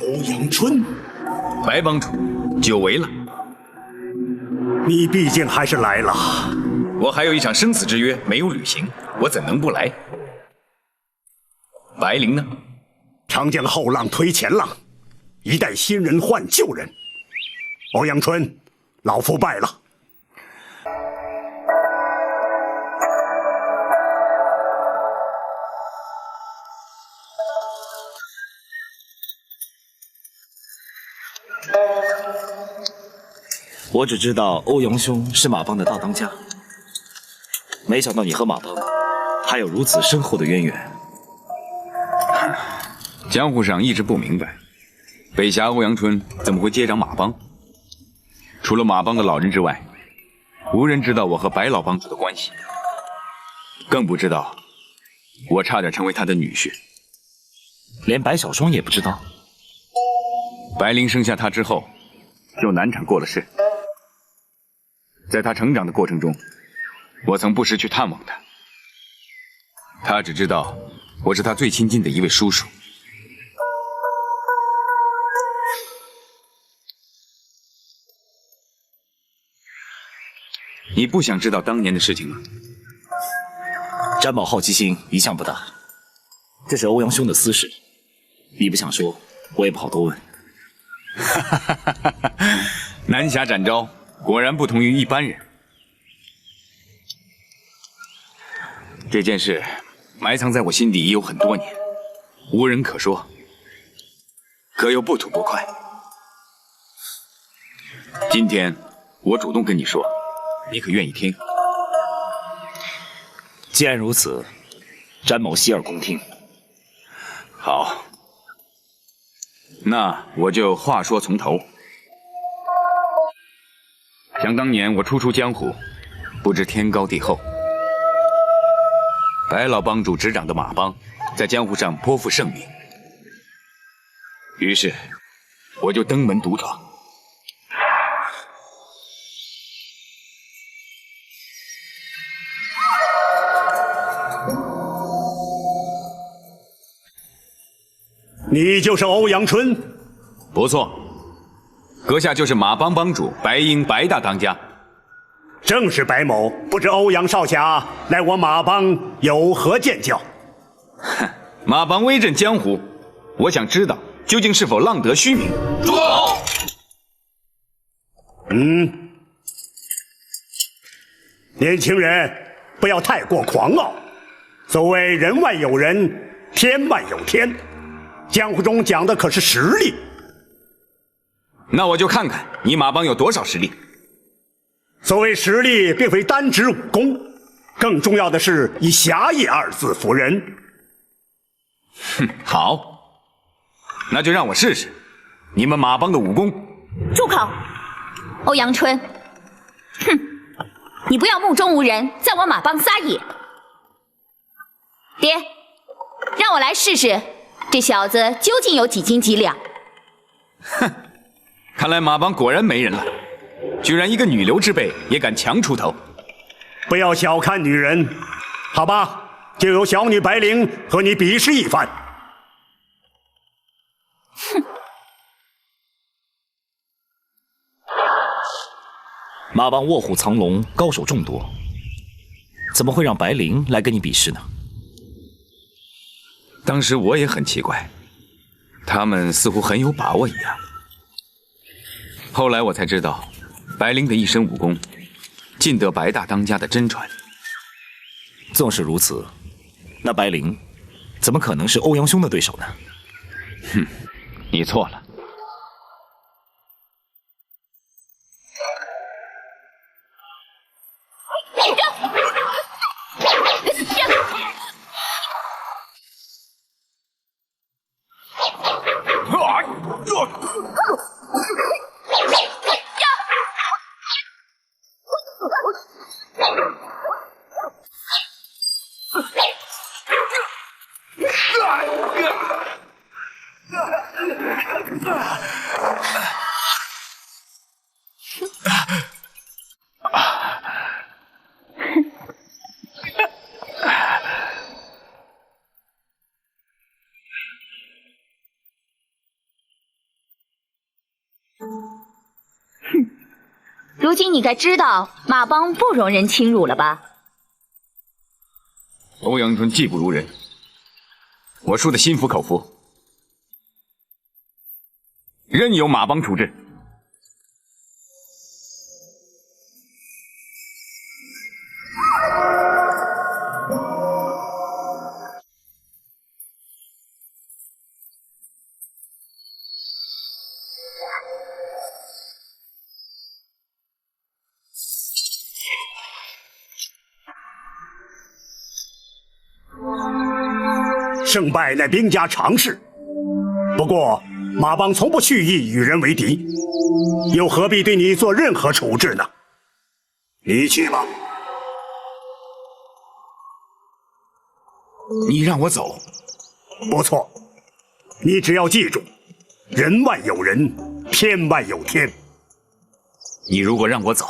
欧阳春，白帮主，久违了。你毕竟还是来了。我还有一场生死之约没有履行，我怎能不来？白灵呢？长江后浪推前浪，一代新人换旧人。欧阳春，老夫败了。我只知道欧阳兄是马帮的大当家，没想到你和马帮还有如此深厚的渊源。江湖上一直不明白，北峡欧阳春怎么会接掌马帮？除了马帮的老人之外，无人知道我和白老帮主的关系，更不知道我差点成为他的女婿。连白小双也不知道。白灵生下他之后，就难产过了世。在他成长的过程中，我曾不时去探望他。他只知道我是他最亲近的一位叔叔。你不想知道当年的事情吗？詹某好奇心一向不大，这是欧阳兄的私事，你不想说，我也不好多问。南侠展昭果然不同于一般人。这件事埋藏在我心底已有很多年，无人可说，可又不吐不快。今天我主动跟你说，你可愿意听？既然如此，詹某洗耳恭听。好，那我就话说从头。想当年我初出江湖，不知天高地厚，白老帮主执掌的马帮在江湖上颇负盛名，于是我就登门独闯。你就是欧阳春？不错，阁下就是马帮帮主白鹰白大当家。正是白某，不知欧阳少侠来我马帮有何见教？哼，马帮威震江湖，我想知道究竟是否浪得虚名。住口！年轻人不要太过狂傲。所谓人外有人，天外有天，江湖中讲的可是实力。那我就看看你马帮有多少实力。所谓实力，并非单指武功，更重要的是以侠义二字服人。哼，好，那就让我试试你们马帮的武功。住口！欧阳春，哼，你不要目中无人，在我马帮撒野。爹，让我来试试这小子究竟有几斤几两。哼，看来马帮果然没人了，居然一个女流之辈也敢强出头。不要小看女人，好吧，就由小女白灵和你比试一番。哼。马帮卧虎藏龙，高手众多，怎么会让白灵来跟你比试呢？当时我也很奇怪，他们似乎很有把握一样。后来我才知道，白灵的一身武功，尽得白大当家的真传。纵使如此，那白灵怎么可能是欧阳兄的对手呢？哼，你错了。如今你该知道马帮不容人侵辱了吧？欧阳春技不如人，我说的心服口服，任由马帮处置。胜败乃兵家常事，不过马帮从不蓄意与人为敌，又何必对你做任何处置呢？你去吧。你让我走？不错，你只要记住，人外有人，天外有天。你如果让我走，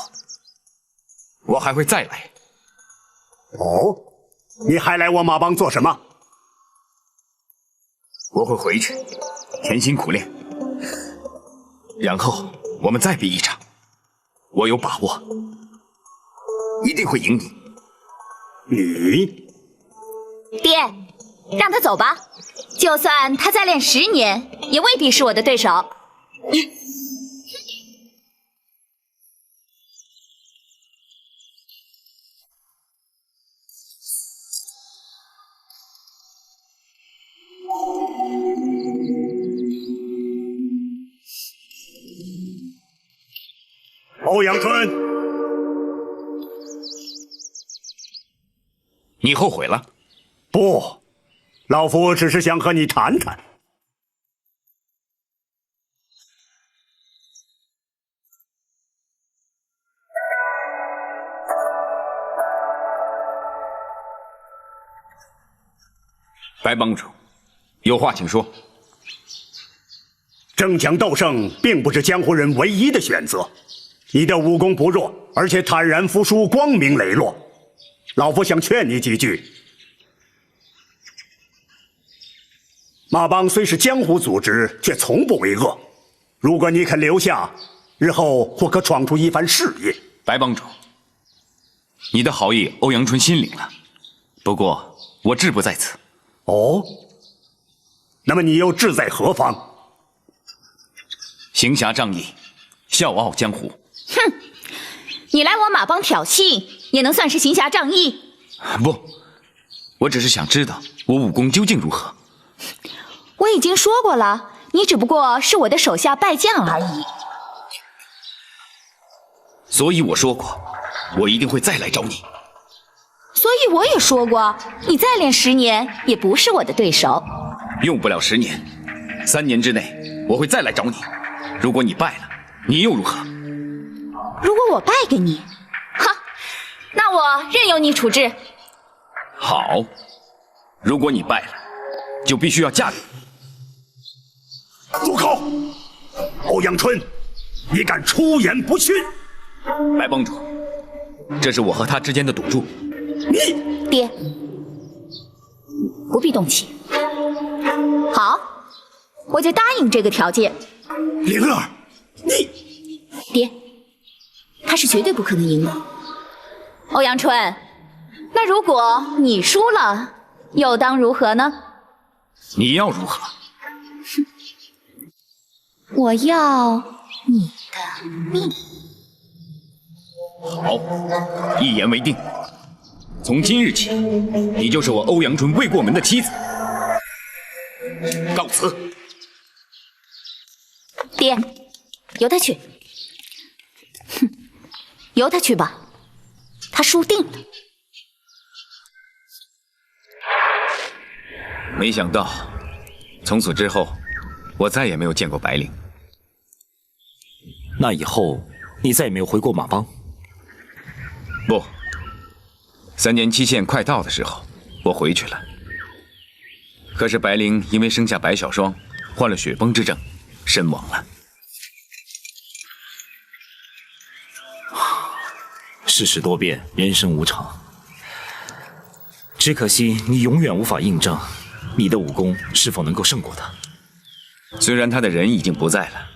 我还会再来。哦，你还来我马帮做什么？我会回去，潜心苦练，然后我们再比一场。我有把握，一定会赢你。你？爹，让他走吧，就算他再练10年，也未必是我的对手。欧阳春，你后悔了？不，老夫只是想和你谈谈。白帮主，有话请说。争强斗胜并不是江湖人唯一的选择。你的武功不弱，而且坦然服输，光明磊落。老夫想劝你几句。马帮虽是江湖组织，却从不为恶。如果你肯留下，日后或可闯出一番事业。白帮主，你的好意欧阳春心领了，不过我志不在此。哦，那么你又志在何方？行侠仗义，笑傲江湖。哼，你来我马帮挑衅，也能算是行侠仗义？不，我只是想知道我武功究竟如何。我已经说过了，你只不过是我的手下败将而已。所以我说过，我一定会再来找你。所以我也说过，你再练10年，也不是我的对手。用不了10年，3年之内我会再来找你。如果你败了，你又如何？如果我败给你，哈，那我任由你处置。好，如果你败了，就必须要嫁给我。住口！欧阳春，你敢出言不逊！白帮主，这是我和他之间的赌注。你爹，不必动气。好，我就答应这个条件。灵儿，你爹，他是绝对不可能赢的。欧阳春，那如果你输了，又当如何呢？你要如何？我要你的命。好，一言为定。从今日起，你就是我欧阳春未过门的妻子。告辞。爹，由他去。哼，由他去吧，他输定了。没想到，从此之后，我再也没有见过白灵。那以后，你再也没有回过马帮？不，3年期限快到的时候，我回去了。可是白灵因为生下白小霜，患了雪崩之症，身亡了。世事多变，人生无常。只可惜你永远无法印证你的武功是否能够胜过他。虽然他的人已经不在了，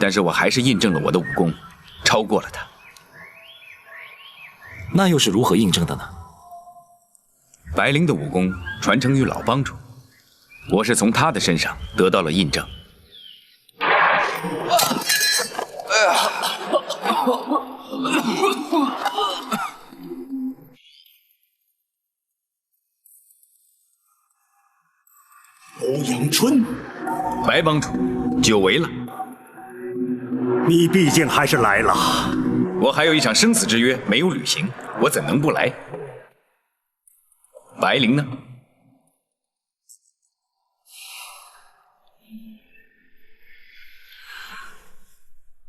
但是我还是印证了我的武功，超过了他。那又是如何印证的呢？白灵的武功传承于老帮主，我是从他的身上得到了印证。欧阳春，白帮主，久违了。你毕竟还是来了。我还有一场生死之约没有履行，我怎能不来？白灵呢？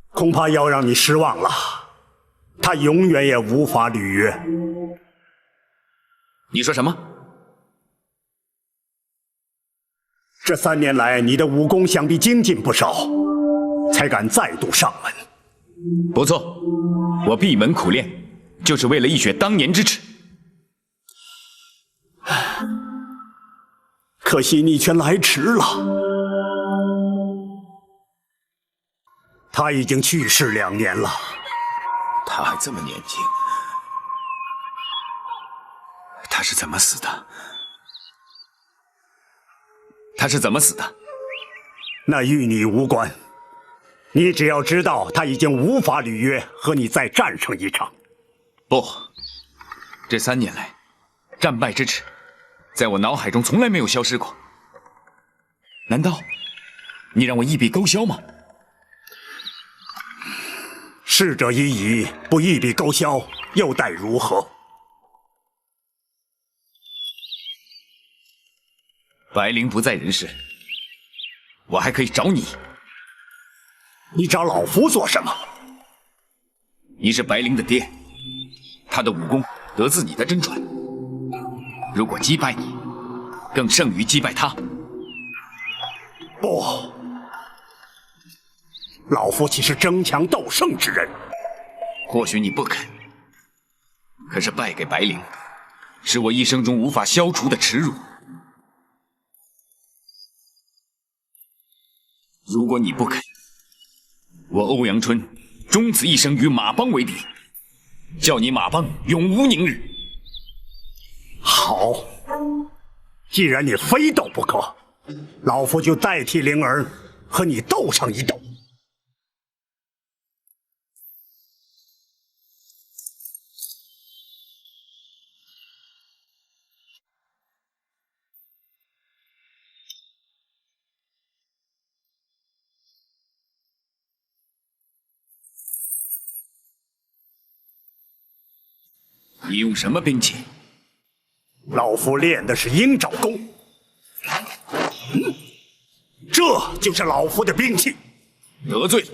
恐怕要让你失望了，他永远也无法履约。你说什么？这3年来，你的武功想必精进不少，才敢再度上门。不错，我闭门苦练，就是为了一雪当年之耻。可惜你却来迟了。他已经去世2年了。他还这么年轻，他是怎么死的？他是怎么死的？那与你无关。你只要知道他已经无法履约，和你再战上一场。不，这3年来，战败之耻，在我脑海中从来没有消失过。难道你让我一笔勾销吗？逝者已矣，不一笔勾销，又待如何？白灵不在人世，我还可以找你。你找老夫做什么？你是白灵的爹，他的武功得自你的真传。如果击败你，更胜于击败他。不，老夫岂是争强斗胜之人？或许你不肯，可是败给白灵，是我一生中无法消除的耻辱。如果你不肯，我欧阳春终此一生与马帮为敌，叫你马帮永无宁日。好，既然你非斗不可，老夫就代替灵儿和你斗上一斗。你用什么兵器？老夫练的是鹰爪功，这就是老夫的兵器。得罪了。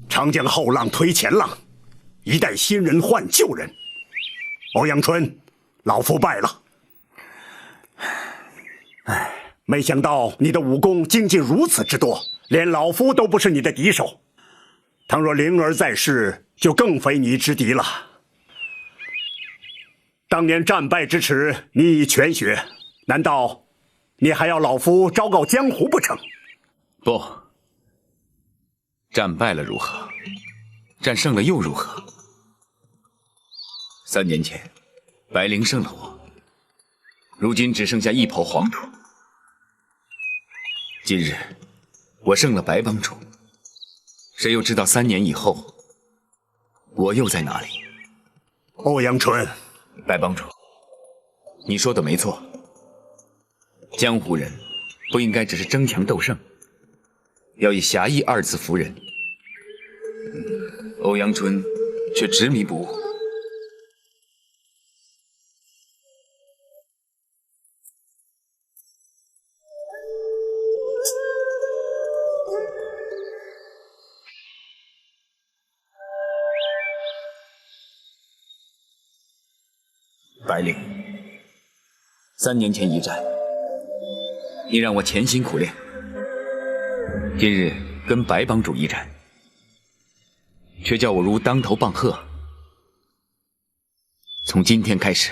长江后浪推前浪，一代新人换旧人。欧阳春，老夫败了。没想到你的武功精进如此之多，连老夫都不是你的敌手。倘若灵儿在世，就更非你之敌了。当年战败之耻，你已全雪，难道你还要老夫昭告江湖不成？不，战败了如何？战胜了又如何？3年前，白灵胜了我，如今只剩下一抔黄土。今日我胜了白帮主，谁又知道3年以后我又在哪里？欧阳春，白帮主，你说的没错，江湖人不应该只是争强斗胜，要以侠义2字服人。欧阳春却执迷不悟。白灵，3年前一战，你让我潜心苦练，今日跟白帮主一战，却叫我如当头棒喝。从今天开始，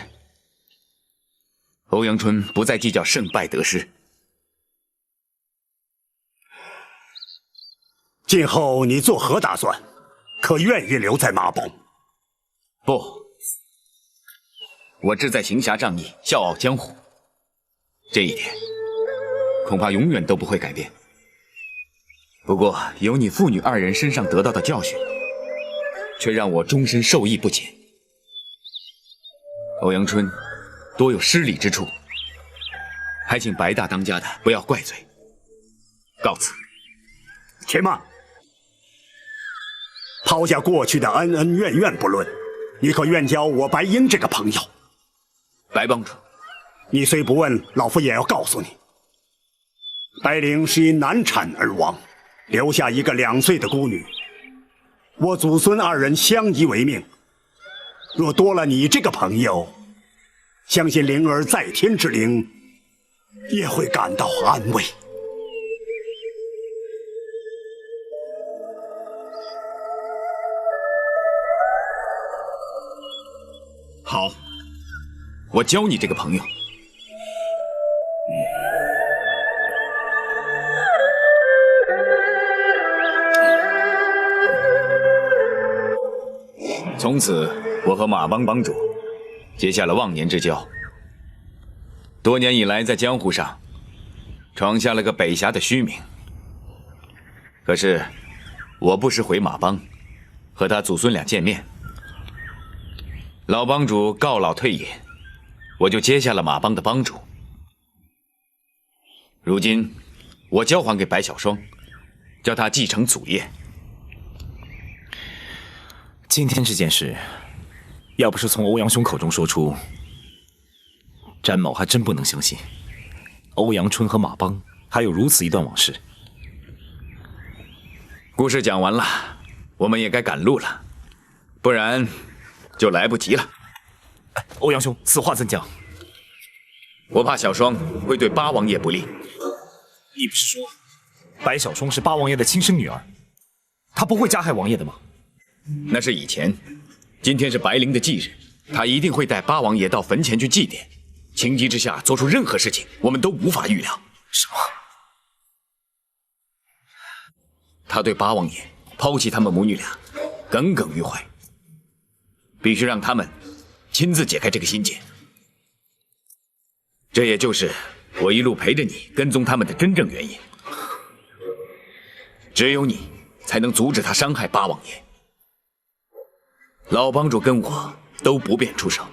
欧阳春不再计较胜败得失。今后你作何打算？可愿意留在马帮？不。我志在行侠仗义，笑傲江湖，这一点恐怕永远都不会改变。不过由你父女2人身上得到的教训，却让我终身受益不浅。欧阳春多有失礼之处，还请白大当家的不要怪罪。告辞。且慢，抛下过去的恩恩怨怨不论，你可愿交我白鹰这个朋友？白帮主，你虽不问，老夫也要告诉你，白灵是因难产而亡，留下一个2岁的孤女。我祖孙2人相依为命，若多了你这个朋友，相信灵儿在天之灵也会感到安慰。好，我教你这个朋友。从此，我和马帮帮主结下了忘年之交。多年以来，在江湖上闯下了个北侠的虚名。可是，我不时回马帮，和他祖孙俩见面。老帮主告老退隐，我就接下了马帮的帮主。如今，我交还给白小霜，叫他继承祖业。今天这件事，要不是从欧阳兄口中说出，詹某还真不能相信，欧阳春和马帮还有如此一段往事。故事讲完了，我们也该赶路了，不然就来不及了。欧阳兄，此话怎讲？我怕小霜会对八王爷不利。你不是说白小霜是八王爷的亲生女儿，她不会加害王爷的吗？那是以前，今天是白灵的忌日，他一定会带八王爷到坟前去祭奠。情急之下做出任何事情，我们都无法预料。什么？他对八王爷抛弃他们母女俩耿耿于怀，必须让他们亲自解开这个心结。这也就是我一路陪着你跟踪他们的真正原因。只有你才能阻止他伤害八王爷。老帮主跟我都不便出手。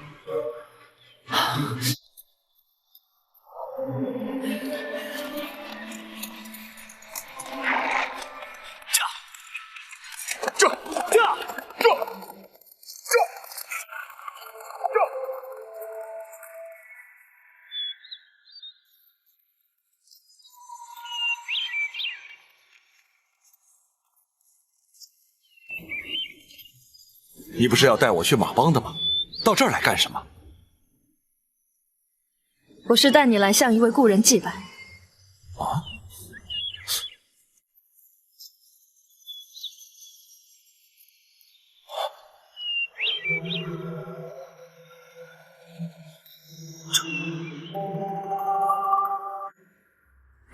你不是要带我去马帮的吗？到这儿来干什么？我是带你来向一位故人祭拜。啊？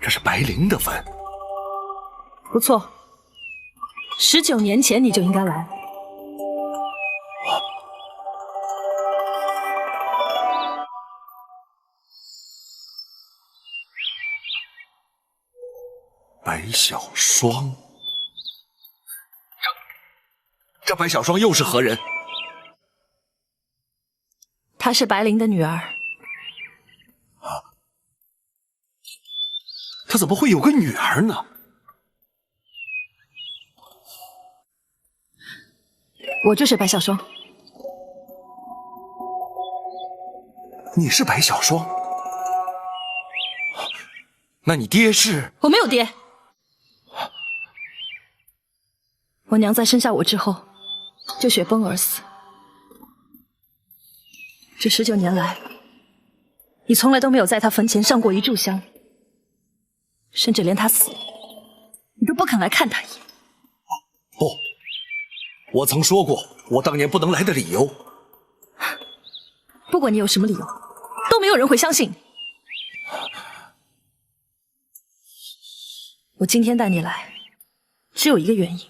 这是白灵的坟。不错，19年前你就应该来。白小霜，这白小霜又是何人？她是白灵的女儿。她怎么会有个女儿呢？我就是白小霜。你是白小霜？那你爹是？我没有爹。我娘在生下我之后就雪崩而死。这19年来，你从来都没有在她坟前上过一炷香，甚至连她死了，你都不肯来看她一眼。不，我曾说过我当年不能来的理由。不管你有什么理由，都没有人会相信你。我今天带你来，只有一个原因。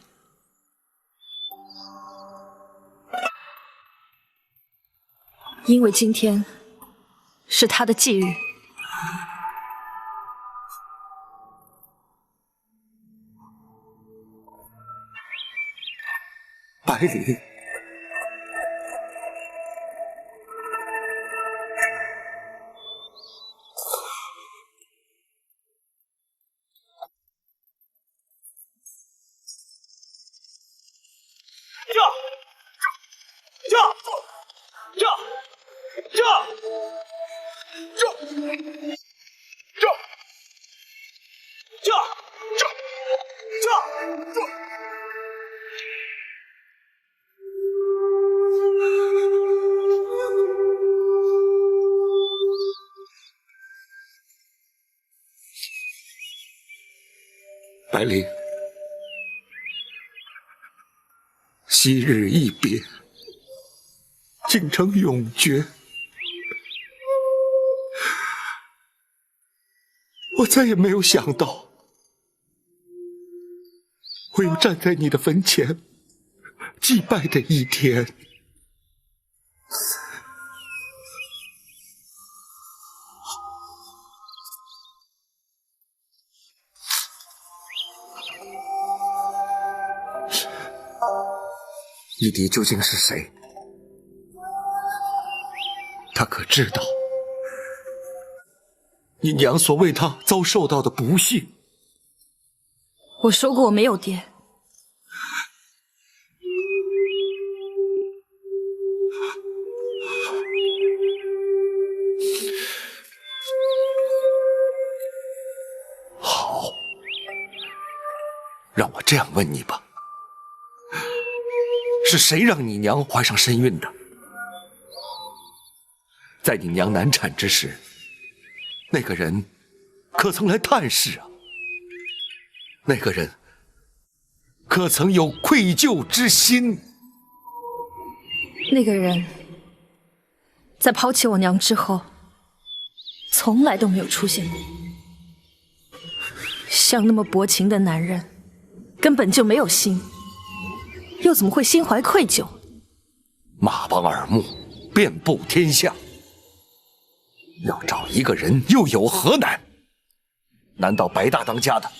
因为今天是他的忌日。白灵，白灵，昔日一别，竟成永诀。我再也没有想到，会有站在你的坟前祭拜的一天。你爹究竟是谁？他可知道你娘所为他遭受到的不幸？我说过我没有爹。好，让我这样问你吧。是谁让你娘怀上身孕的？在你娘难产之时，那个人可曾来探视啊？那个人可曾有愧疚之心？那个人在抛弃我娘之后，从来都没有出现过。像那么薄情的男人，根本就没有心。又怎么会心怀愧疚？马帮耳目，遍布天下，要找一个人又有何难？难道白大当家的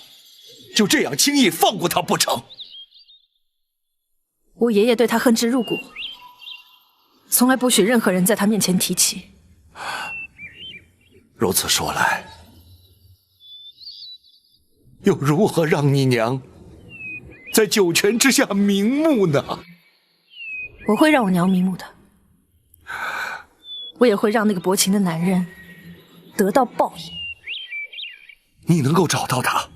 就这样轻易放过他不成？我爷爷对他恨之入骨，从来不许任何人在他面前提起。如此说来，又如何让你娘在九泉之下瞑目呢？我会让我娘瞑目的，我也会让那个薄情的男人得到报应。你能够找到他？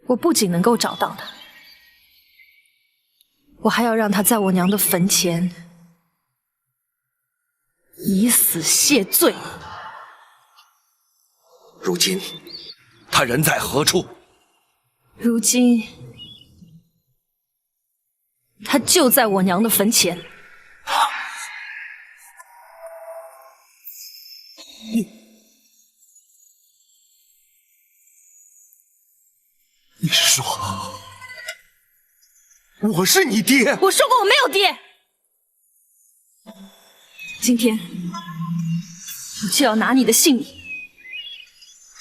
我不仅能够找到他，我还要让他在我娘的坟前以死谢罪。如今他人在何处？如今他就在我娘的坟前。你是说我是你爹？我说过我没有爹。今天我就要拿你的性命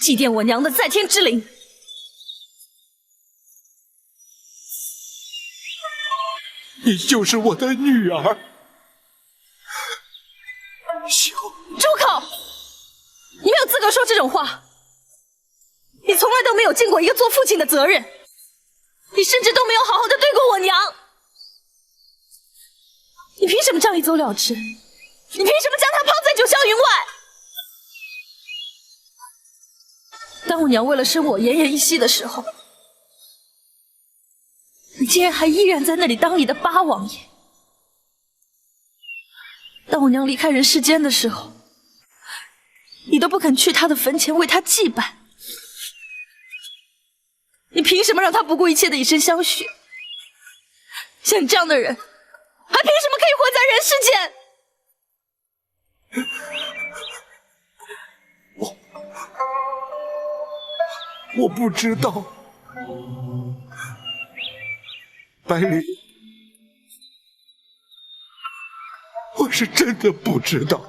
祭奠我娘的在天之灵。你就是我的女儿。住口！你没有资格说这种话。你从来都没有尽过一个做父亲的责任，你甚至都没有好好的对过我娘。你凭什么这样一走了之？你凭什么将她抛在九霄云外？当我娘为了生我奄奄一息的时候，你竟然还依然在那里当你的八王爷。当我娘离开人世间的时候，你都不肯去她的坟前为她祭拜。你凭什么让她不顾一切的以身相许？像你这样的人，还凭什么可以活在人世间？我不知道，白灵，我是真的不知道。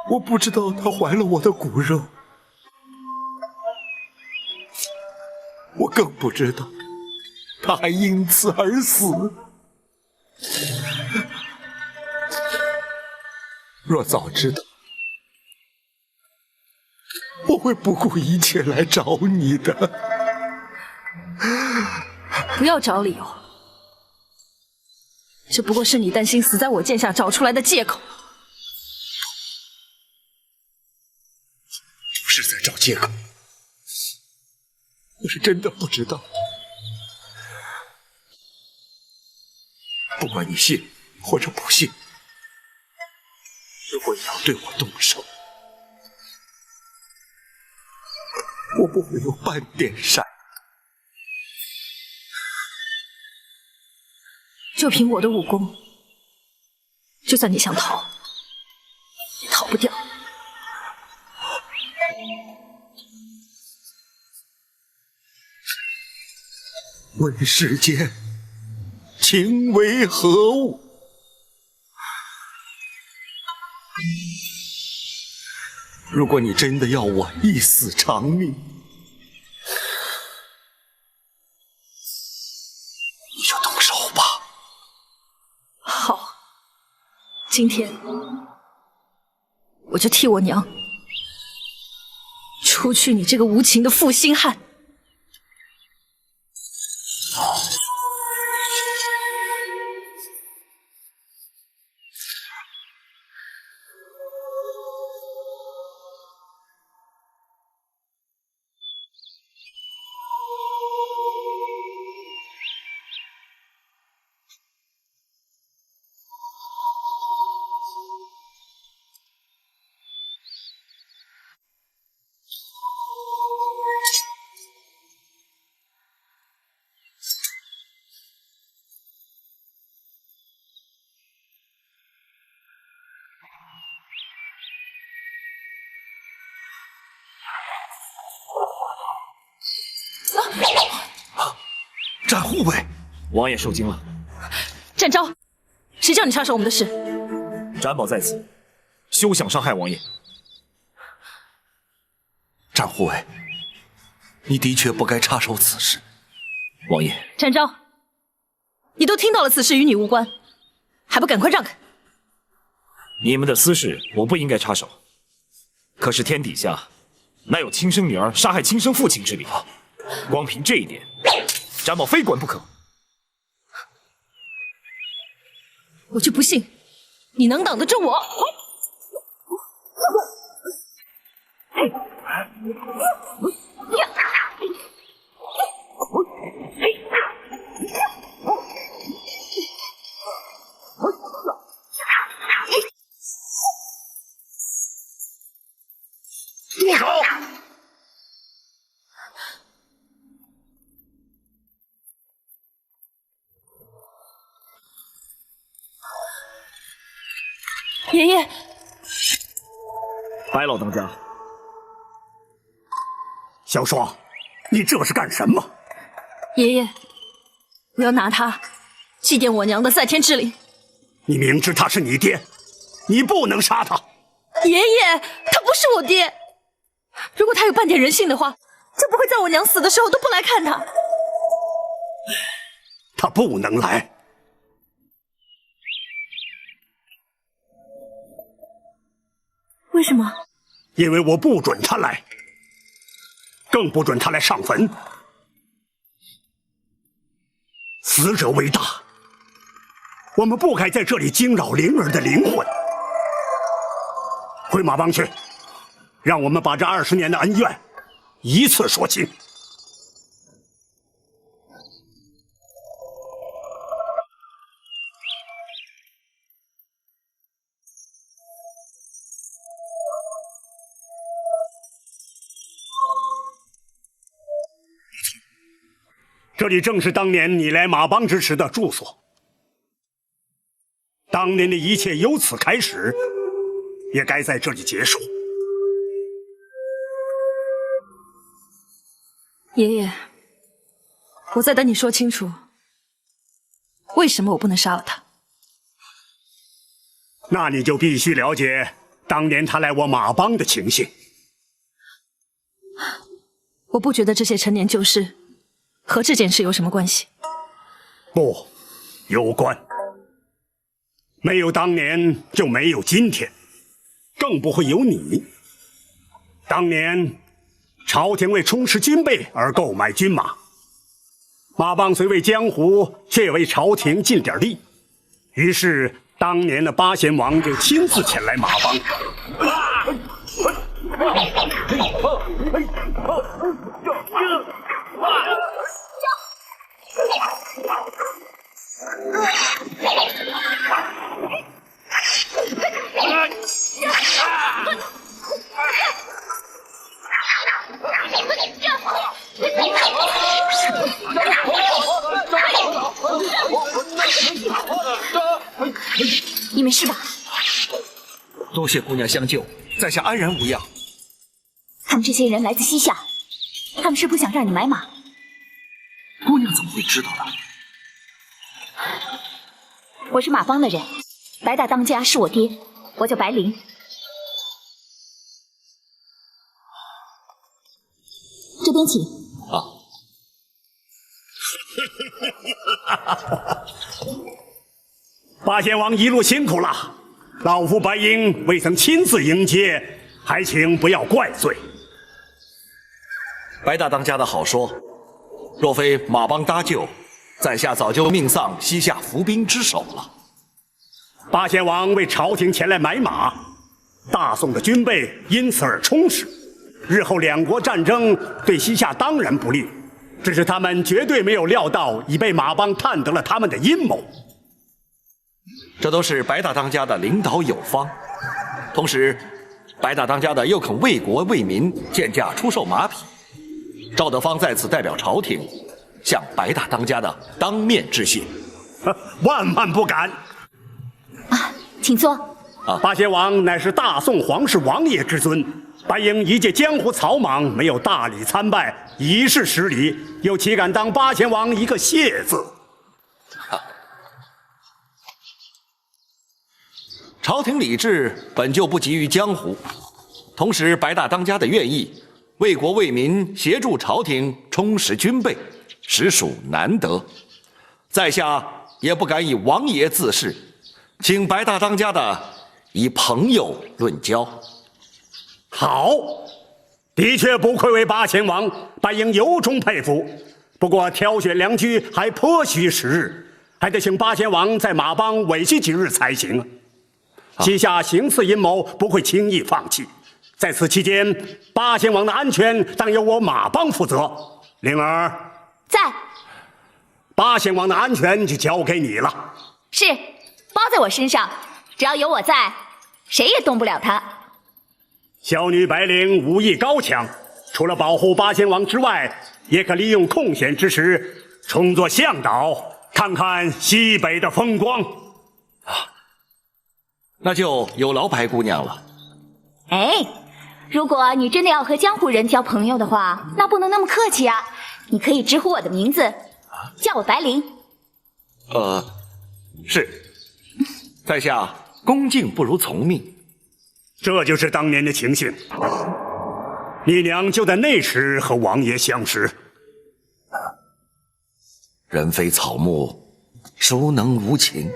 我不知道她怀了我的骨肉，我更不知道她还因此而死。若早知道，我会不顾一切来找你的。不要找理由，这不过是你担心死在我剑下找出来的借口。不是在找借口，我是真的不知道。不管你信或者不信，如果你要对我动手，我不会有半点善意。就凭我的武功，就算你想逃，也逃不掉。问世间情为何物？如果你真的要我一死偿命，你就动手吧。好，今天我就替我娘除去你这个无情的负心汉。战护卫，王爷受惊了。展昭，谁叫你插手我们的事？展宝在此，休想伤害王爷。战护卫，你的确不该插手此事。王爷，展昭，你都听到了，此事与你无关，还不赶快让开！你们的私事我不应该插手，可是天底下哪有亲生女儿杀害亲生父亲之理？光凭这一点，展宝非管不可。我就不信你能挡得住我！住手！爷爷，白老当家，小双，你这是干什么？爷爷，我要拿他祭奠我娘的在天之灵。你明知他是你爹，你不能杀他。爷爷，他不是我爹。如果他有半点人性的话，就不会在我娘死的时候都不来看他。他不能来。为什么？因为我不准他来，更不准他来上坟。死者为大，我们不该在这里惊扰灵儿的灵魂。回马帮去，让我们把这20年的恩怨一次说清。这里正是当年你来马帮之时的住所，当年的一切由此开始，也该在这里结束。爷爷，我在等你说清楚，为什么我不能杀了他？那你就必须了解当年他来我马帮的情形。我不觉得这些陈年旧事和这件事有什么关系。不，有关。没有当年，就没有今天，更不会有你。当年，朝廷为充实军备而购买军马，马帮虽为江湖，却为朝廷尽点力。于是，当年的八贤王就亲自前来马帮。你没事吧？多谢姑娘相救，在下安然无恙。他们这些人来自西夏，他们是不想让你买马。姑娘怎么会知道呢？我是马帮的人，白大当家是我爹，我叫白灵。这边请。八贤王一路辛苦了，老夫白鹰未曾亲自迎接，还请不要怪罪。白大当家的好说，若非马帮搭救，在下早就命丧西夏伏兵之手了。八贤王为朝廷前来买马，大宋的军备因此而充实。日后两国战争对西夏当然不利，只是他们绝对没有料到已被马帮探得了他们的阴谋。这都是白大当家的领导有方，同时，白大当家的又肯为国为民贱价出售马匹。赵德芳在此代表朝廷，向白大当家的当面致谢。万万不敢！请坐。八贤王乃是大宋皇室王爷之尊，白鹰一介江湖草莽，没有大礼参拜，以示失礼，又岂敢当八贤王一个谢字？朝廷礼制本就不及于江湖，同时白大当家的愿意为国为民，协助朝廷充实军备，实属难得。在下也不敢以王爷自视，请白大当家的以朋友论交。好，的确不愧为八贤王，白鹰由衷佩服。不过挑选良驹还颇需时日，还得请八贤王在马帮委屈几日才行。西夏行刺阴谋不会轻易放弃，在此期间，八贤王的安全当由我马帮负责。灵儿在。八贤王的安全就交给你了。是，包在我身上，只要有我在，谁也动不了他。小女白灵武艺高强，除了保护八贤王之外，也可利用空闲之时充作向导，看看西北的风光。那就有劳白姑娘了。哎，如果你真的要和江湖人交朋友的话，那不能那么客气啊！你可以直呼我的名字，叫我白灵。是，在下恭敬不如从命。这就是当年的情形。你娘就在那时和王爷相识。人非草木，孰能无情？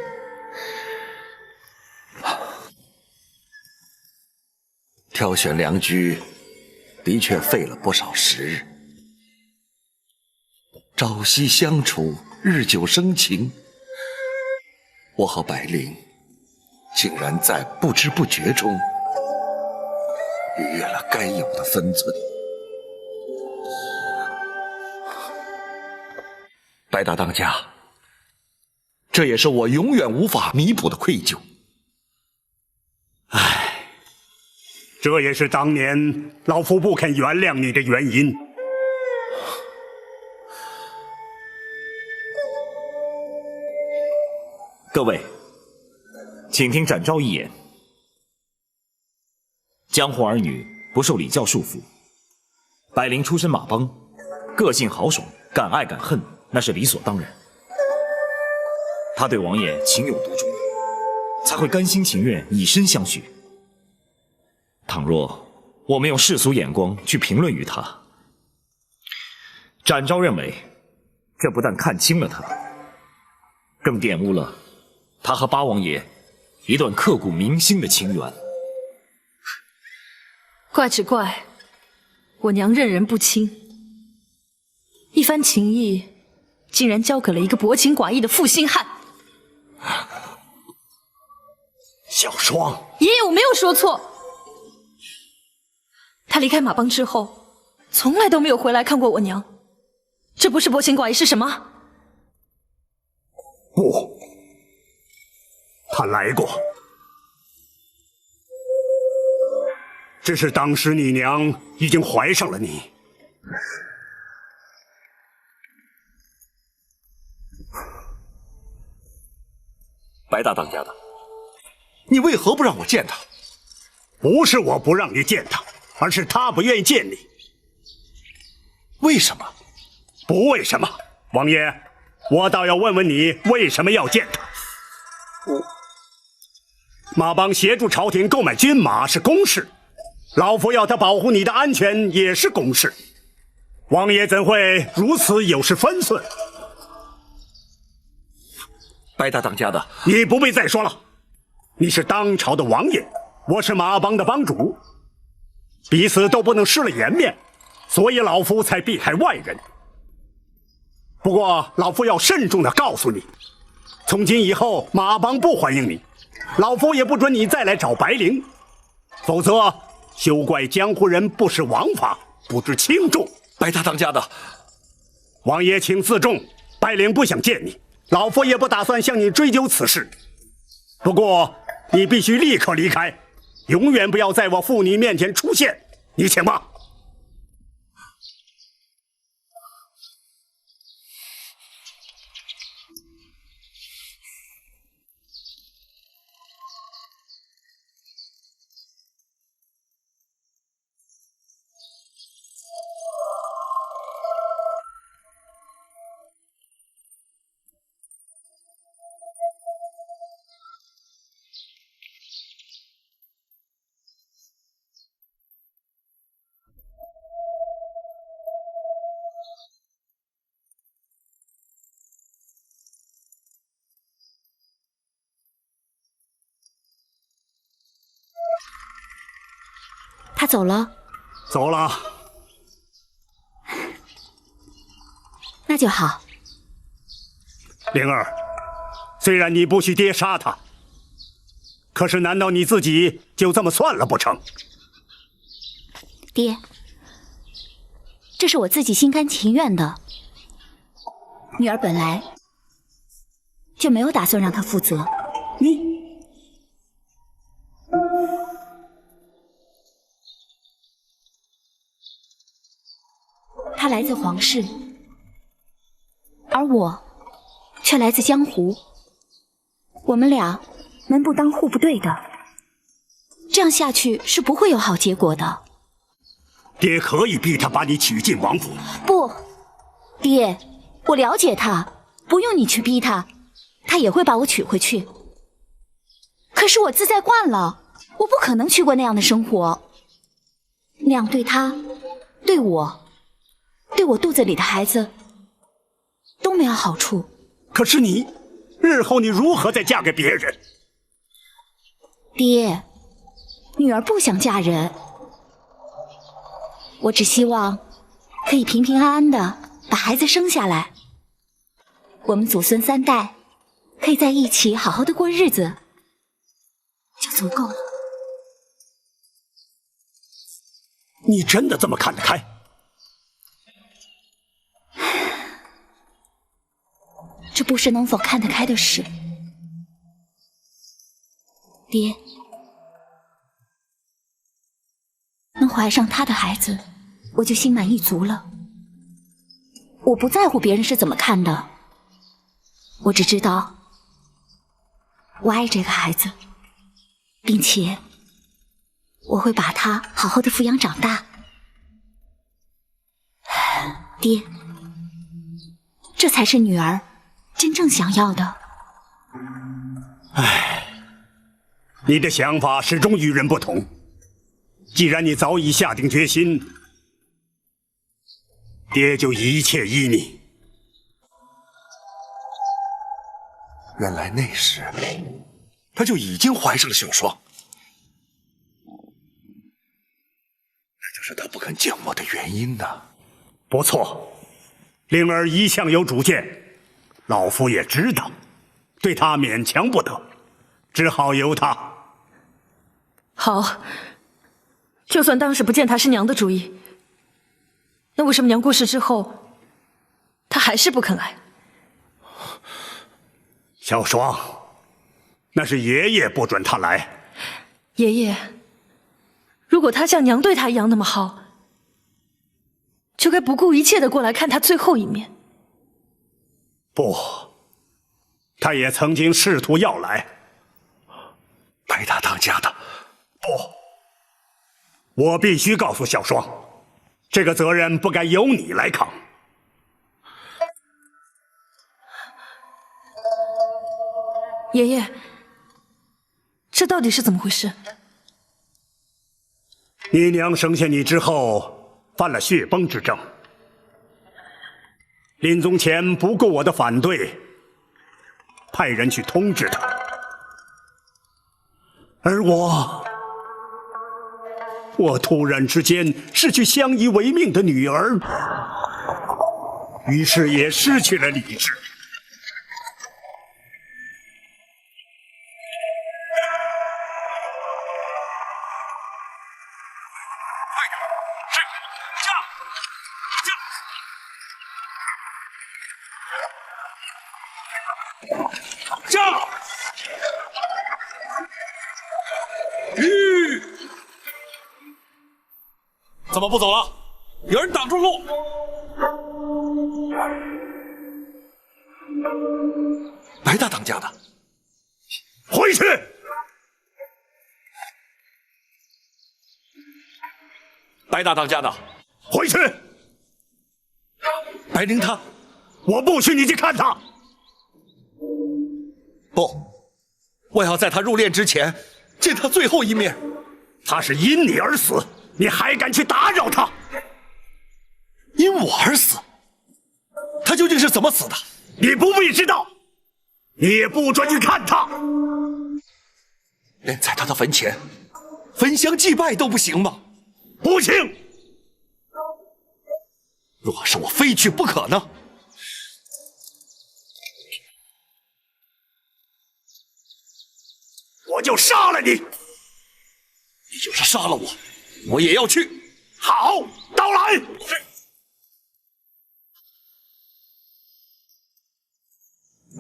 挑选良驹，的确费了不少时日。朝夕相处，日久生情，我和白灵竟然在不知不觉中逾越了该有的分寸。白大当家，这也是我永远无法弥补的愧疚。这也是当年老夫不肯原谅你的原因。各位，请听展昭一言。江湖儿女不受礼教束缚，白灵出身马帮，个性豪爽，敢爱敢恨，那是理所当然。他对王爷情有独钟，才会甘心情愿以身相许。倘若我们用世俗眼光去评论于他，展昭认为，这不但看轻了他，更玷污了他和八王爷一段刻骨铭心的情缘。怪只怪我娘任人不亲，一番情谊竟然交给了一个薄情寡义的负心汉。小双，爷爷，我没有说错。他离开马帮之后，从来都没有回来看过我娘，这不是薄情寡义是什么？不，他来过，只是当时你娘已经怀上了你。白大当家的，你为何不让我见他？不是我不让你见他，而是他不愿意见你。为什么？不为什么，王爷，我倒要问问你，为什么要见他？马帮协助朝廷购买军马是公事，老夫要他保护你的安全也是公事，王爷怎会如此有失分寸？白大当家的，你不必再说了，你是当朝的王爷，我是马帮的帮主，彼此都不能失了颜面，所以老夫才避开外人。不过老夫要慎重地告诉你，从今以后马帮不欢迎你，老夫也不准你再来找白灵，否则休怪江湖人不识王法，不知轻重。白大当家的，王爷请自重，白灵不想见你，老夫也不打算向你追究此事。不过你必须立刻离开，永远不要在我父女面前出现。你请吧。他走了？走了。那就好。灵儿，虽然你不许爹杀他，可是难道你自己就这么算了不成？爹，这是我自己心甘情愿的。女儿本来就没有打算让他负责。他来自皇室，而我却来自江湖。我们俩门不当户不对的，这样下去是不会有好结果的。爹可以逼他把你娶进王府。不，爹，我了解他，不用你去逼他，他也会把我娶回去。可是我自在惯了，我不可能去过那样的生活，那样对他，对我肚子里的孩子都没有好处。可是你，日后你如何再嫁给别人？爹，女儿不想嫁人，我只希望可以平平安安的把孩子生下来，我们祖孙3代可以在一起好好的过日子，就足够了。你真的这么看得开？这不是能否看得开的事。爹，能怀上他的孩子，我就心满意足了。我不在乎别人是怎么看的，我只知道我爱这个孩子，并且我会把他好好的抚养长大。爹，这才是女儿真正想要的。你的想法始终与人不同。既然你早已下定决心，爹就一切依你。原来那时她就已经怀上了小双，那就是她不肯见我的原因呢。不错，灵儿一向有主见，老夫也知道，对她勉强不得，只好由她。好，就算当时不见他是娘的主意，那为什么娘过世之后，他还是不肯来？小双，那是爷爷不准他来。爷爷，如果他像娘对他一样那么好，就该不顾一切的过来看他最后一面。不，他也曾经试图要来。白大当家的，不，我必须告诉小双，这个责任不该由你来扛。爷爷，这到底是怎么回事？你娘生下你之后，犯了血崩之症，临终前不顾我的反对，派人去通知她，而我突然之间失去相依为命的女儿，于是也失去了理智。怎么不走了？有人挡住路！白大当家的，回去！白大当家的，回去！白灵她，我不许你去看她！不，我要在她入殓之前见她最后一面。她是因你而死，你还敢去打扰她？因我而死？她究竟是怎么死的？你不必知道，你也不准去看她。连在她的坟前焚香祭拜都不行吗？不行！若是我非去不可呢？我就杀了你！你就是杀了我，我也要去。好，到来！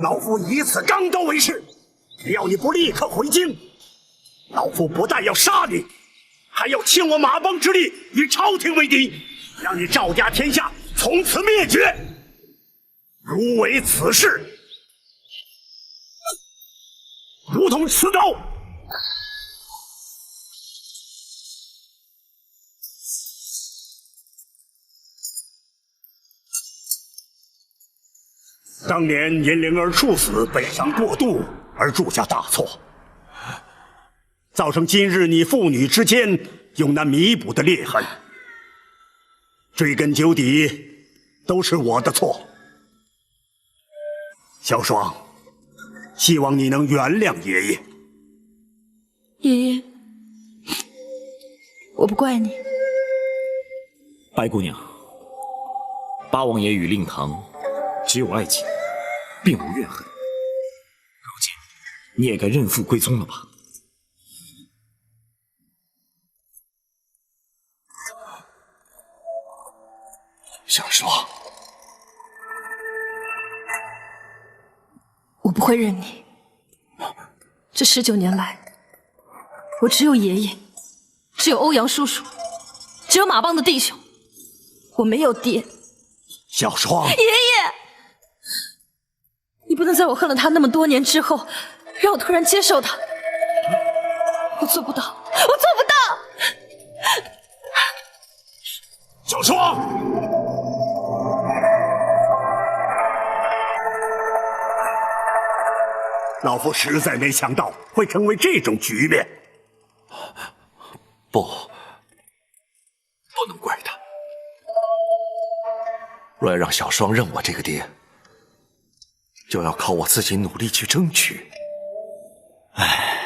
老夫以此刚刀为誓，只要你不立刻回京，老夫不但要杀你，还要倾我马帮之力与朝廷为敌，让你赵家天下从此灭绝。如违此事，如同持刀！当年因灵儿处死，悲伤过度而铸下大错，造成今日你父女之间永难弥补的裂痕。追根究底，都是我的错。小双，希望你能原谅爷爷。爷爷，我不怪你。白姑娘，八王爷与令堂只有爱情，并无怨恨。如今你也该认父归宗了吧？小双，我不会认你。这19年来，我只有爷爷，只有欧阳叔叔，只有马帮的弟兄，我没有爹。小双，爷爷，你不能在我恨了他那么多年之后，让我突然接受他。我做不到，我做不到。小双。老夫实在没想到会成为这种局面。不能怪他。若要让小双认我这个爹，就要靠我自己努力去争取。唉，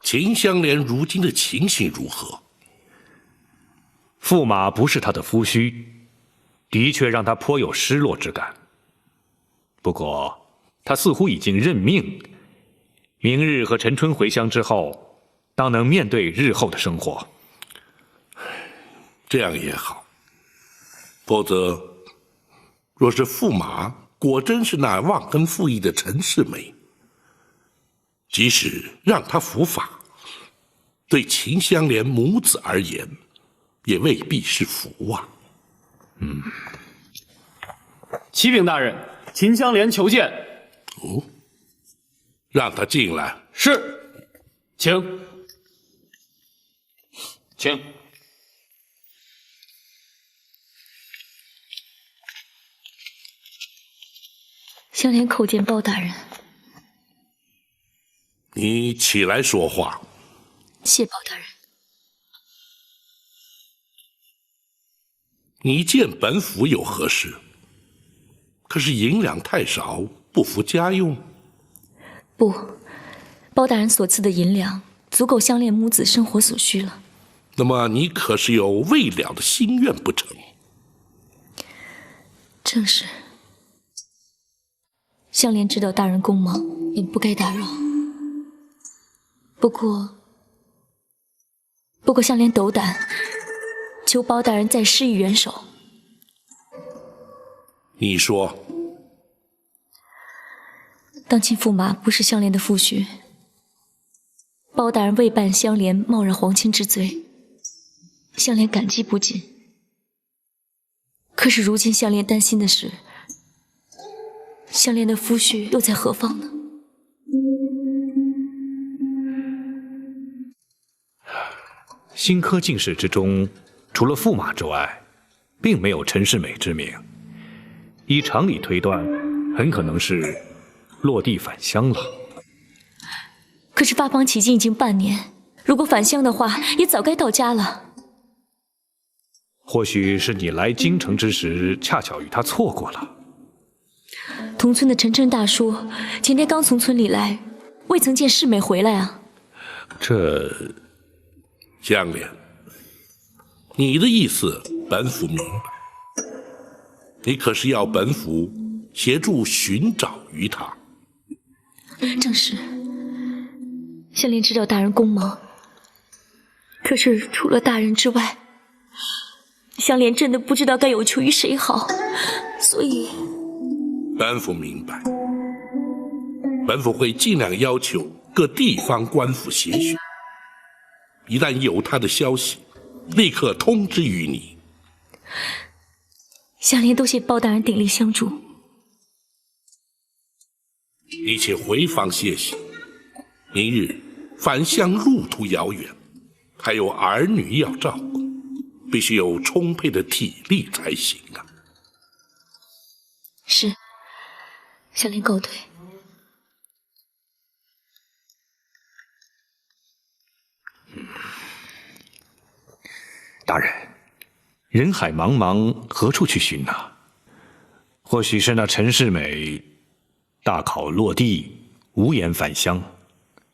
秦香莲如今的情形如何？驸马不是他的夫婿，的确让他颇有失落之感。不过，他似乎已经认命，明日和陈春回乡之后，当能面对日后的生活。这样也好，否则，若是驸马果真是那忘恩负义的陈世美，即使让他伏法，对秦香莲母子而言，也未必是福啊。启禀大人，秦香莲求见。哦，让他进来。是，请。请。香莲叩见包大人。你起来说话。谢包大人。你见本府有何事？可是银两太少，不符家用。不，包大人所赐的银两足够香莲母子生活所需了。那么你可是有未了的心愿不成？正是。香莲知道大人公忙，便不该打扰。不过香莲斗胆，求包大人再施以援手。你说，当今驸马不是香莲的父婿，包大人未办香莲冒染皇亲之罪，香莲感激不尽。可是如今香莲担心的是，香莲的夫婿又在何方呢？新科进士之中，除了驸马之外，并没有陈世美之名。依常理推断，很可能是落地返乡了。可是发邦迄今已经半年，如果返乡的话，也早该到家了。或许是你来京城之时，恰巧与他错过了。同村的陈真大叔前天刚从村里来，未曾见世美回来啊。这香莲，你的意思本府明白，你可是要本府协助寻找于他？正是。香莲知道大人公忙，可是除了大人之外，香莲真的不知道该有求于谁好，所以本府明白，本府会尽量要求各地方官府协寻，一旦有他的消息，立刻通知于你。香莲多谢包大人鼎力相助。你且回房歇息，明日返乡路途遥远，还有儿女要照顾，必须有充沛的体力才行啊。是，香莲告退。大人，人海茫茫，何处去寻呐？或许是那陈世美大考落地，无颜返乡，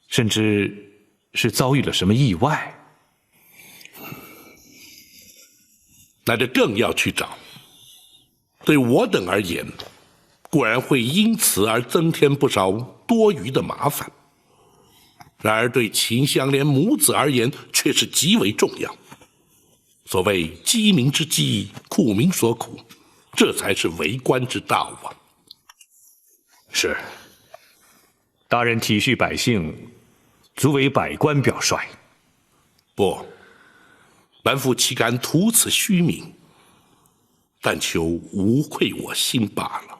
甚至是遭遇了什么意外。那就更要去找。对我等而言，固然会因此而增添不少多余的麻烦，然而对秦香莲母子而言却是极为重要。所谓鸡鸣之鸡，苦民所苦，这才是为官之道啊！是，大人体恤百姓，足为百官表率。不，本府岂敢图此虚名，但求无愧我心罢了。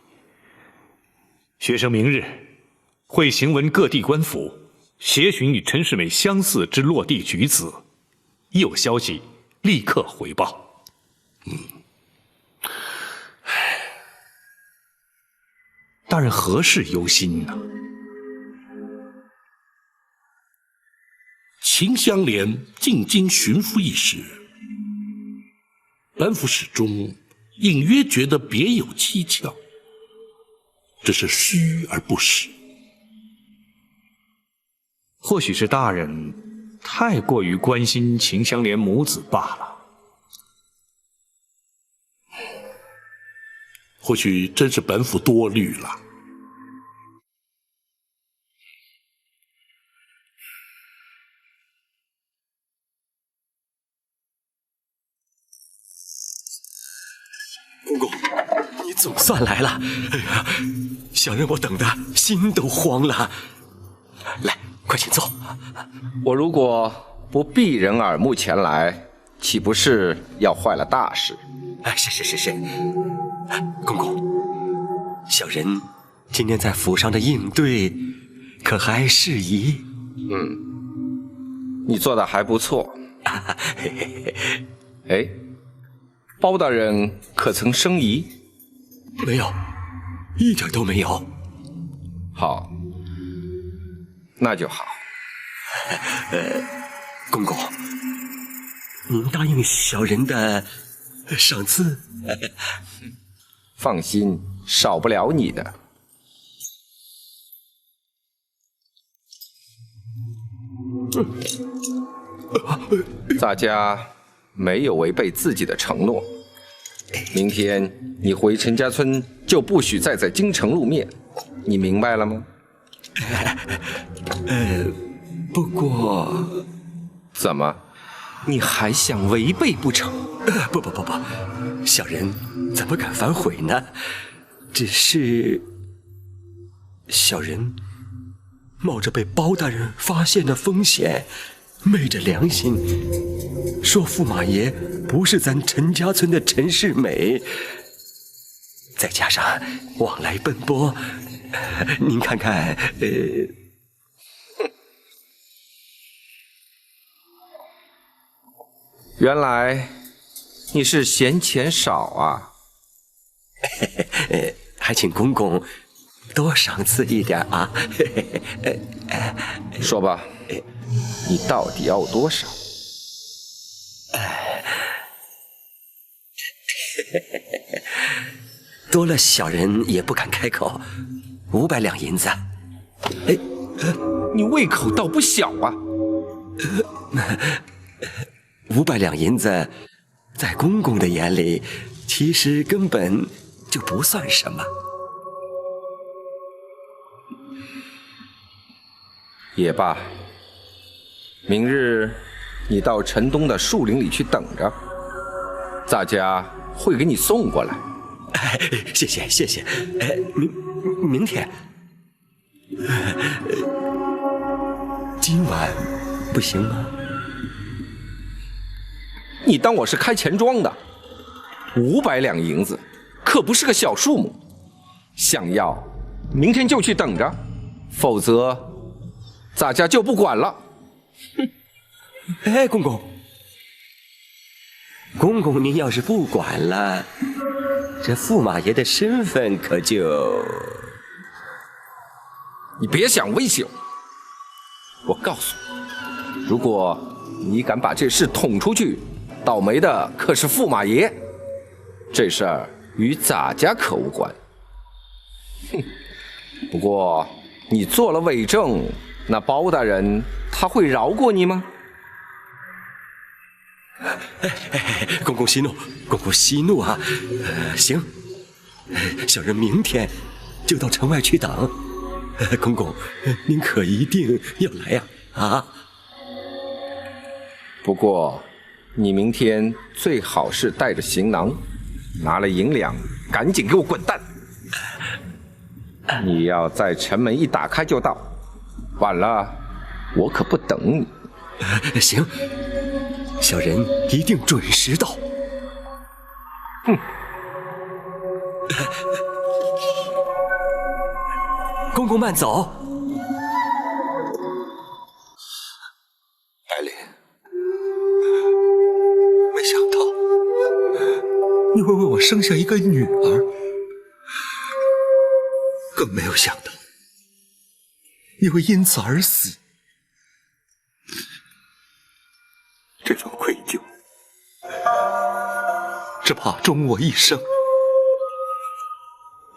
学生明日会行文各地官府，协寻与陈世美相似之落地举子，一有消息立刻回报。大人何事忧心呢？秦香莲进京寻夫一事，本府始终隐约觉得别有蹊跷，只是虚而不实。或许是大人太过于关心秦香莲母子罢了。或许真是本府多虑了。公公，你总算来了！哎呀，想让我等的心都慌了。来，快请坐。我如果不避人耳目前来，岂不是要坏了大事？哎，是。公公，小人今天在府上的应对，可还适宜？你做的还不错。哎，包大人可曾生疑？没有，一点都没有。好，那就好。公公，您答应小人的赏赐？放心，少不了你的。咱家没有违背自己的承诺。明天你回陈家村就不许再在京城露面，你明白了吗？不过，怎么，你还想违背不成？不，小人怎么敢反悔呢？只是小人冒着被包大人发现的风险，昧着良心说驸马爷不是咱陈家村的陈世美，再加上往来奔波，您看看，原来你是嫌钱少啊！还请公公多赏赐一点啊！说吧，你到底要多少？多了小人也不敢开口，500两银子。你胃口倒不小啊！500两银子，在公公的眼里，其实根本就不算什么。也罢，明日你到城东的树林里去等着，咱家会给你送过来。谢谢。明天，今晚不行吗？你当我是开钱庄的？500两银子可不是个小数目，想要明天就去等着，否则咱家就不管了。公公，您要是不管了，这驸马爷的身份可就……你别想威胁我！我告诉你，如果你敢把这事捅出去，倒霉的可是驸马爷，这事儿与咱家可无关。哼，不过你做了伪证，那包大人他会饶过你吗？公公息怒，公公息怒啊！行，小人明天就到城外去等。公公，您可一定要来呀！啊！不过，你明天最好是带着行囊，拿了银两，赶紧给我滚蛋！你要在城门一打开就到，晚了我可不等你。行，小人一定准时到。哼。公公慢走。白灵，没想到你会为我生下一个女儿，更没有想到你会因此而死。这种愧疚，只怕终我一生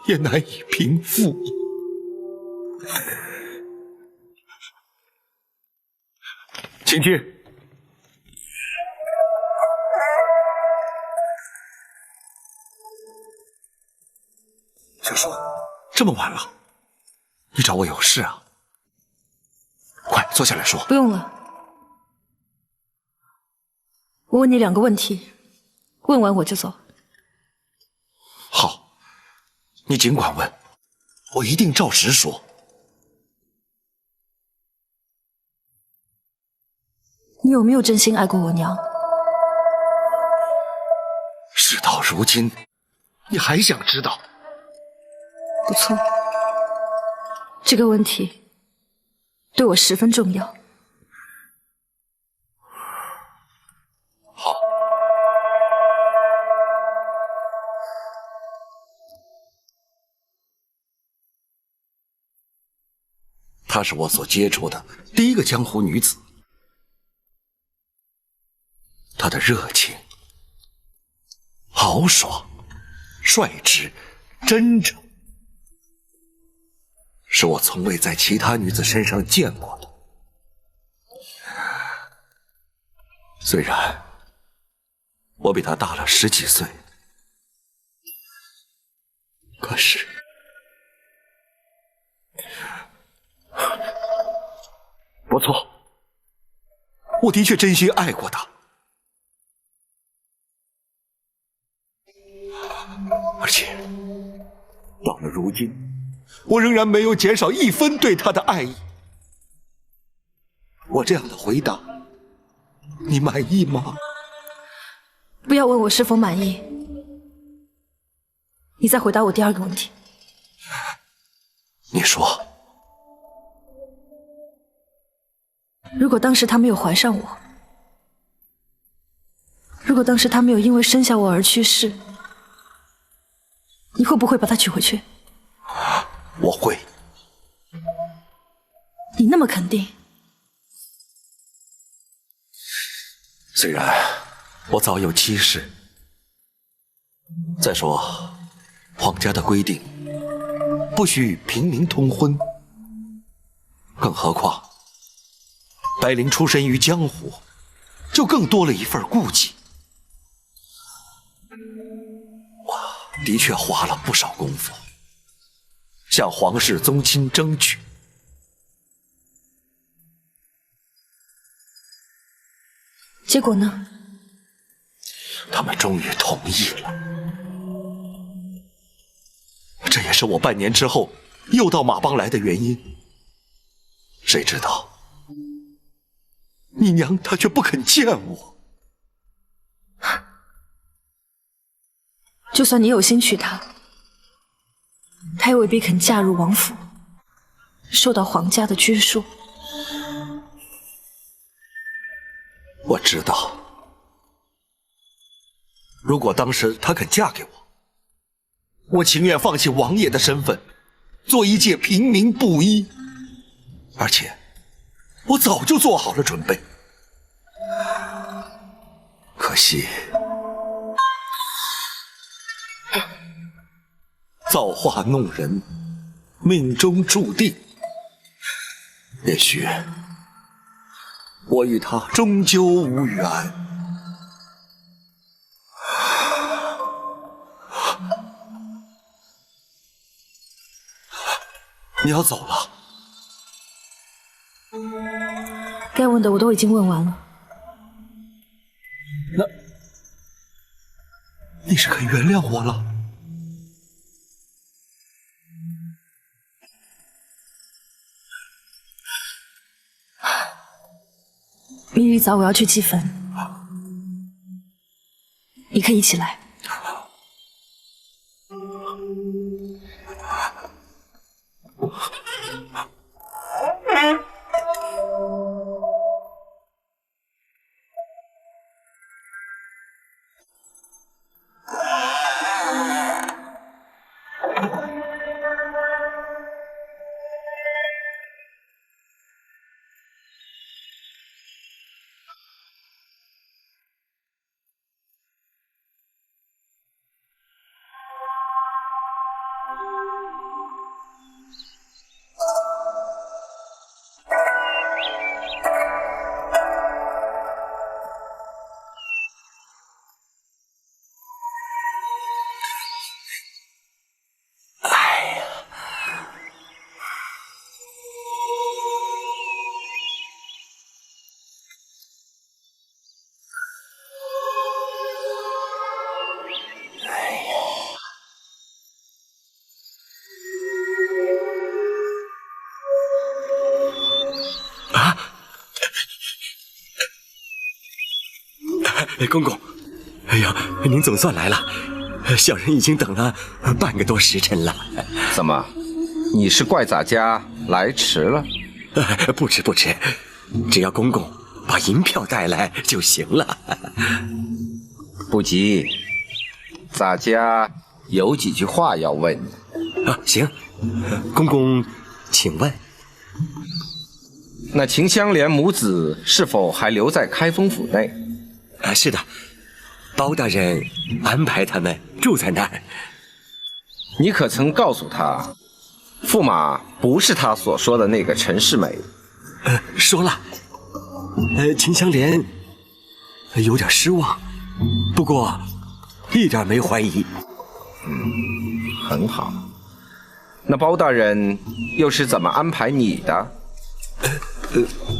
也难以平复。请进。小叔，这么晚了，你找我有事啊？快坐下来说。不用了，我问你2个问题，问完我就走。好，你尽管问，我一定照实说。你有没有真心爱过我娘？事到如今，你还想知道？不错，这个问题对我十分重要。好。她是我所接触的第一个江湖女子。她的热情、豪爽、率直、真诚，是我从未在其他女子身上见过的。虽然我比她大了10几岁，可是不错，我的确真心爱过她。而且，到了如今，我仍然没有减少1分对他的爱意。我这样的回答，你满意吗？不要问我是否满意，你再回答我第2个问题。你说，如果当时他没有怀上我，如果当时他没有因为生下我而去世，你会不会把他娶回去？我会。你那么肯定？虽然我早有妻室，再说皇家的规定不许与平民通婚，更何况白灵出身于江湖，就更多了一份顾忌。我的确花了不少功夫向皇室宗亲争取，结果呢？他们终于同意了。这也是我半年之后又到马帮来的原因。谁知道你娘她却不肯见我。就算你有心娶她，她也未必肯嫁入王府，受到皇家的拘束。我知道，如果当时她肯嫁给我，我情愿放弃王爷的身份，做一介平民布衣，而且我早就做好了准备。可系造化弄人，命中注定。也许我与他终究无缘。你要走了？该问的我都已经问完了。那你是肯原谅我了？明日一早我要去祭坟，你可以一起来。公公，哎呀，您总算来了，小人已经等了半个多时辰了。怎么，你是怪咱家来迟了？不迟不迟，只要公公把银票带来就行了。不急，咱家有几句话要问你。行，公公请问。那秦香莲母子是否还留在开封府内？是的，包大人安排他们住在那儿。你可曾告诉他，驸马不是他所说的那个陈世美？说了。秦香莲有点失望，不过一点没怀疑。很好。那包大人又是怎么安排你的？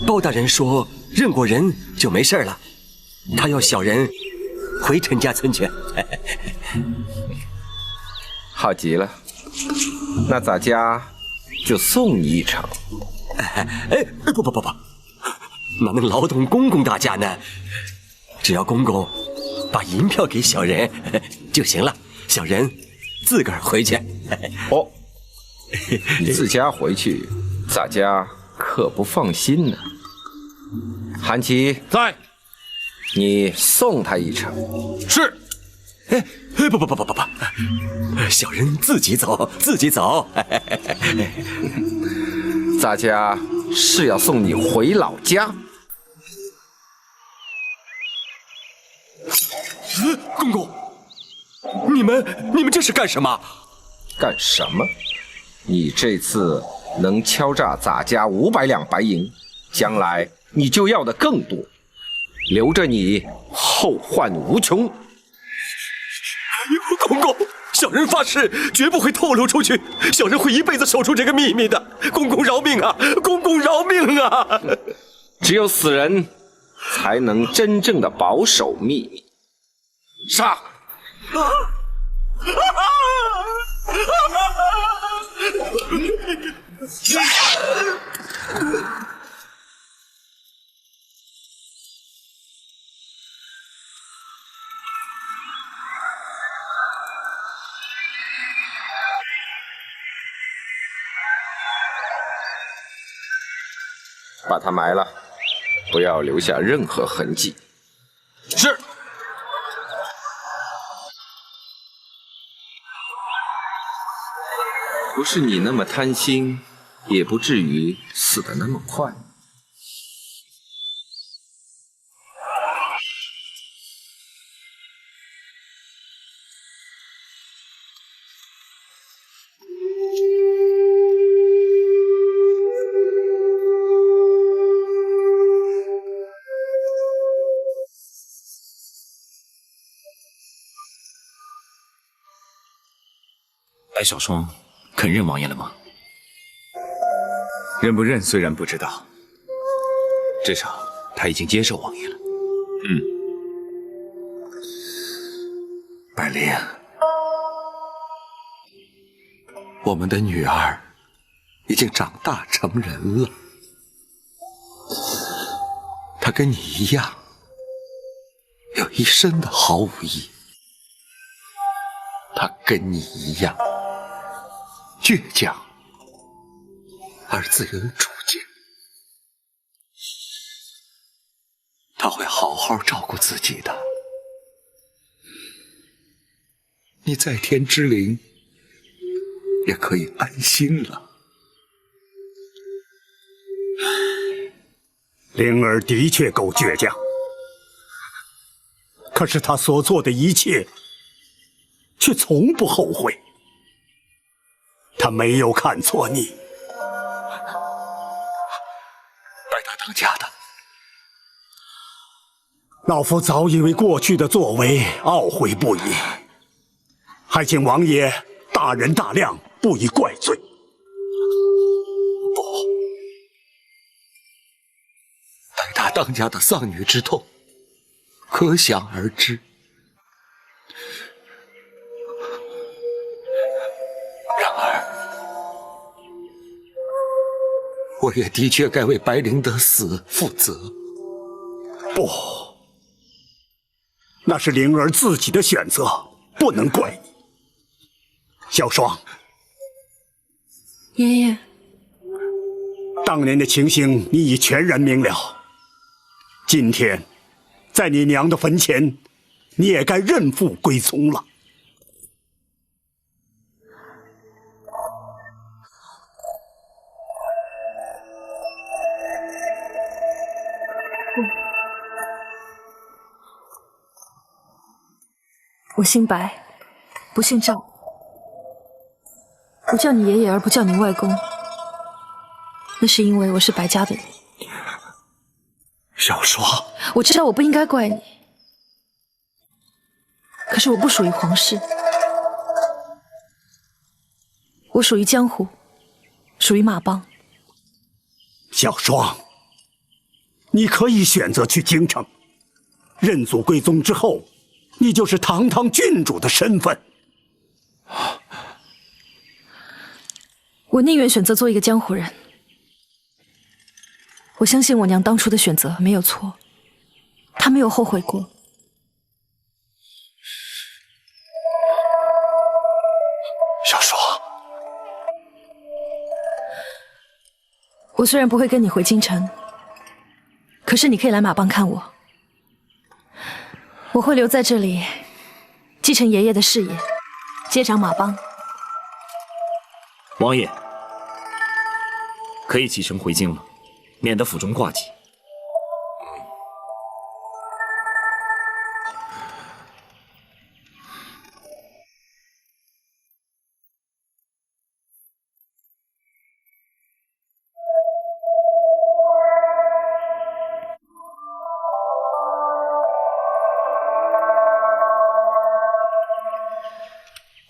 包大人说认过人就没事了。他要小人回陈家村去。好极了，那咱家就送你一程。不，哪能劳动公公大驾呢？只要公公把银票给小人就行了，小人自个儿回去。哦，你自家回去，咱家可不放心呢。韩琦在。你送他一程。是。不，小人自己走，自己走。咱家是要送你回老家。公公，你们这是干什么？干什么？你这次能敲诈咱家500两白银，将来你就要的更多。留着你后患无穷。公公，小人发誓绝不会透露出去，小人会一辈子守住这个秘密的。公公饶命啊！公公饶命啊！只有死人才能真正的保守秘密。杀！把他埋了，不要留下任何痕迹。是。不是你那么贪心，也不至于死得那么快。白小双肯认王爷了吗？认不认虽然不知道，至少他已经接受王爷了。百灵，我们的女儿已经长大成人了，她跟你一样，有一身的好武艺。她跟你一样倔强而自有主见，她会好好照顾自己的。你在天之灵也可以安心了。灵儿的确够倔强，可是她所做的一切却从不后悔。她没有看错你。白大当家的，老夫早已为过去的作为懊悔不已，还请王爷大人大量，不以怪罪。不，白大当家的丧女之痛，可想而知。然而，我也的确该为白灵的死负责。不，那是灵儿自己的选择，不能怪你。小双，爷爷，当年的情形你已全然明了。今天，在你娘的坟前，你也该认父归宗了。我姓白，不姓赵。我叫你爷爷而不叫你外公，那是因为我是白家的人。小双，我知道我不应该怪你，可是我不属于皇室，我属于江湖，属于马帮。小双，你可以选择去京城，认祖归宗之后，你就是堂堂郡主的身份。我宁愿选择做一个江湖人。我相信我娘当初的选择没有错，她没有后悔过。小双，我虽然不会跟你回京城，可是你可以来马帮看我。我会留在这里，继承爷爷的事业，接掌马帮。王爷可以启程回京了，免得府中挂记。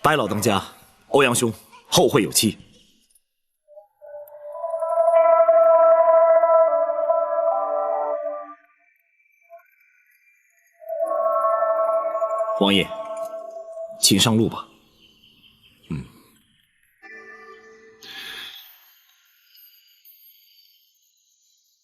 白老当家，欧阳兄，后会有期。王爷，请上路吧。